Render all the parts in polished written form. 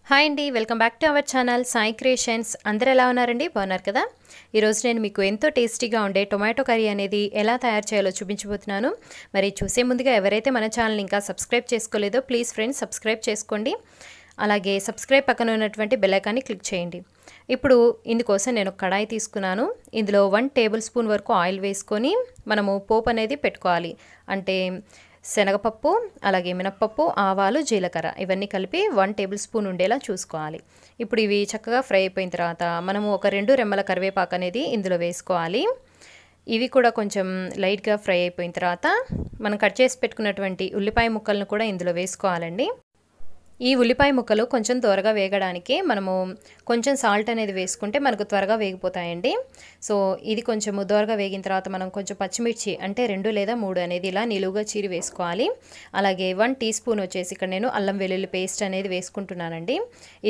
Hi అండి, welcome back to our channel Sai creations. అందరూ ఎలా ఉన్నారండి? బాగున్నారు కదా? ఈరోజు నేను మీకు ఎంతో టేస్టీగా ఉండే టొమాటో కర్రీ అనేది ఎలా తయారు చేయాలో చూపించబోతున్నాను. మరి చూసే ముందుగా ఎవరైతే మన ఛానల్ ఇంకా సబ్స్క్రైబ్ చేసుకోలేదో ప్లీజ్ ఫ్రెండ్స్ సబ్స్క్రైబ్ చేసుకోండి. అలాగే సబ్స్క్రైబ్ పక్కన ఉన్నటువంటి బెల్ ఐకాన్ని క్లిక్ చేయండి. ఇప్పుడు ఇందుకోసం నేను కడాయి తీసుకున్నాను. ఇందులో 1 టేబుల్ స్పూన్ వరకు ఆయిల్ వేసుకొని మనము పోపు అనేది పెట్టుకోవాలి. అంటే శనగపప్పు, అలాగే మినప్పప్పు, ఆవాలు, జీలకర్ర ఇవన్నీ కలిపి 1 టేబుల్ స్పూన్ ఉండేలా చూసుకోవాలి. ఇప్పుడు ఇవి చక్కగా ఫ్రై అయిపోయిన తర్వాత మనము ఒక 2 రెమ్మల కరివేపాకు అనేది ఇందులో వేసుకోవాలి. ఇవి కూడా కొంచెం లైట్గా ఫ్రై అయిపోయిన తర్వాత మనం కట్ చేసి పెట్టుకున్నటువంటి ఉల్లిపాయ ముక్కలను కూడా ఇందులో వేసుకోవాలండి. ఈ ఉల్లిపాయ ముక్కలు కొంచెం త్వరగా వేగడానికి మనము కొంచెం సాల్ట్ అనేది వేసుకుంటే మనకు త్వరగా వేగిపోతాయండి. సో ఇది కొంచెం త్వరగా వేగిన తర్వాత మనం కొంచెం పచ్చిమిర్చి అంటే 2 లేదా 3 అనేది ఇలా నిలువుగా చీరి వేసుకోవాలి. అలాగే 1 టీ స్పూన్ వచ్చేసి ఇక్కడ నేను అల్లం వెల్లుల్లి పేస్ట్ అనేది వేసుకుంటున్నానండి.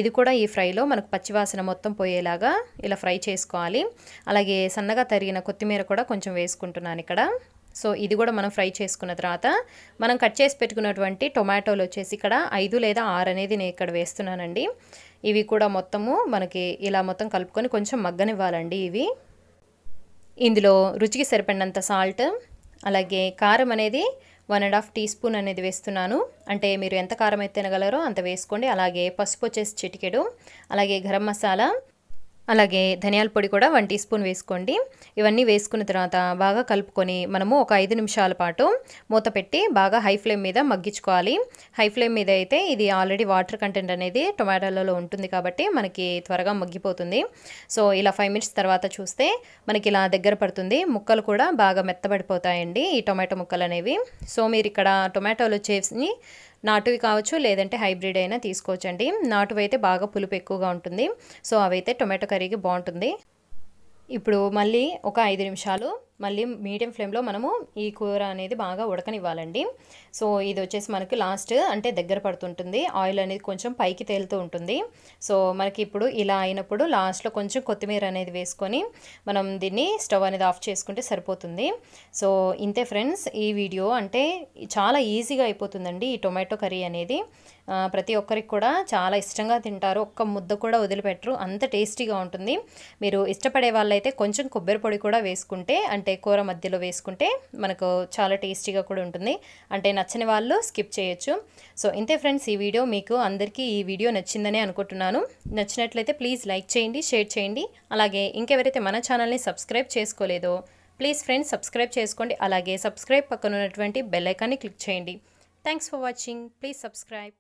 ఇది కూడా ఈ ఫ్రైలో మనకు పచ్చివాసన మొత్తం పోయేలాగా ఇలా ఫ్రై చేసుకోవాలి. అలాగే సన్నగా తరిగిన కొత్తిమీర కూడా కొంచెం వేసుకుంటున్నాను ఇక్కడ. సో ఇది కూడా మనం ఫ్రై చేసుకున్న తర్వాత మనం కట్ చేసి పెట్టుకున్నటువంటి టొమాటోలు వచ్చేసి ఇక్కడ 5 లేదా 6 అనేది నేను ఇక్కడ వేస్తున్నానండి. ఇవి కూడా మొత్తము మనకి ఇలా మొత్తం కలుపుకొని కొంచెం మగ్గనివ్వాలండి. ఇవి ఇందులో రుచికి సరిపడినంత సాల్ట్, అలాగే కారం అనేది 1.5 టీ స్పూన్ అనేది వేస్తున్నాను. అంటే మీరు ఎంత కారం అయితే తినగలరో అంత వేసుకోండి. అలాగే పసుపు వచ్చేసి చిటికెడు, అలాగే గరం మసాలా, అలాగే ధనియాల పొడి కూడా 1 టీ స్పూన్ వేసుకోండి. ఇవన్నీ వేసుకున్న తర్వాత బాగా కలుపుకొని మనము ఒక 5 నిమిషాల పాటు మూత పెట్టి బాగా హై ఫ్లేమ్ మీద మగ్గించుకోవాలి. హై ఫ్లేమ్ మీద అయితే ఇది ఆల్రెడీ వాటర్ కంటెంట్ అనేది టొమాటోలలో ఉంటుంది కాబట్టి మనకి త్వరగా మగ్గిపోతుంది. సో ఇలా 5 మినిట్స్ తర్వాత చూస్తే మనకి ఇలా దగ్గర పడుతుంది. ముక్కలు కూడా బాగా మెత్తబడిపోతాయండి ఈ టొమాటో ముక్కలు అనేవి. సో మీరు ఇక్కడ టొమాటోలు వచ్చేసి నాటువి కావచ్చు, లేదంటే హైబ్రిడ్ అయినా తీసుకోవచ్చండి. నాటువి అయితే బాగా పులుపు ఎక్కువగా ఉంటుంది. సో అవైతే టొమాటో కర్రీకి బాగుంటుంది. ఇప్పుడు మళ్ళీ ఒక 5 నిమిషాలు మళ్ళీ మీడియం ఫ్లేమ్లో మనము ఈ కూర అనేది బాగా ఉడకనివ్వాలండి. సో ఇది వచ్చేసి మనకి లాస్ట్ అంటే దగ్గర పడుతుంటుంది. ఆయిల్ అనేది కొంచెం పైకి తేలుతూ ఉంటుంది. సో మనకి ఇప్పుడు ఇలా అయినప్పుడు లాస్ట్లో కొంచెం కొత్తిమీర అనేది వేసుకొని మనం దీన్ని స్టవ్ అనేది ఆఫ్ చేసుకుంటే సరిపోతుంది. సో ఇంతే ఫ్రెండ్స్, ఈ వీడియో అంటే చాలా ఈజీగా అయిపోతుందండి ఈ టొమాటో కర్రీ అనేది. ప్రతి ఒక్కరికి కూడా చాలా ఇష్టంగా తింటారు. ఒక్క ముద్ద కూడా వదిలిపెట్టరు, అంత టేస్టీగా ఉంటుంది. మీరు ఇష్టపడే వాళ్ళైతే కొంచెం కొబ్బరి పొడి కూడా వేసుకుంటే అంటే కూర మధ్యలో వేసుకుంటే మనకు చాలా టేస్టీగా కూడా ఉంటుంది. అంటే నచ్చని వాళ్ళు స్కిప్ చేయొచ్చు. సో ఇంతే ఫ్రెండ్స్, ఈ వీడియో మీకు అందరికీ ఈ వీడియో నచ్చిందని అనుకుంటున్నాను. నచ్చినట్లయితే ప్లీజ్ లైక్ చేయండి, షేర్ చేయండి. అలాగే ఇంకెవరైతే మన ఛానల్ని సబ్స్క్రైబ్ చేసుకోలేదో ప్లీజ్ ఫ్రెండ్స్ సబ్స్క్రైబ్ చేసుకోండి. అలాగే సబ్స్క్రైబ్ పక్కన ఉన్నటువంటి బెల్ ఐకాన్ని క్లిక్ చేయండి. Thanks for watching. Please subscribe.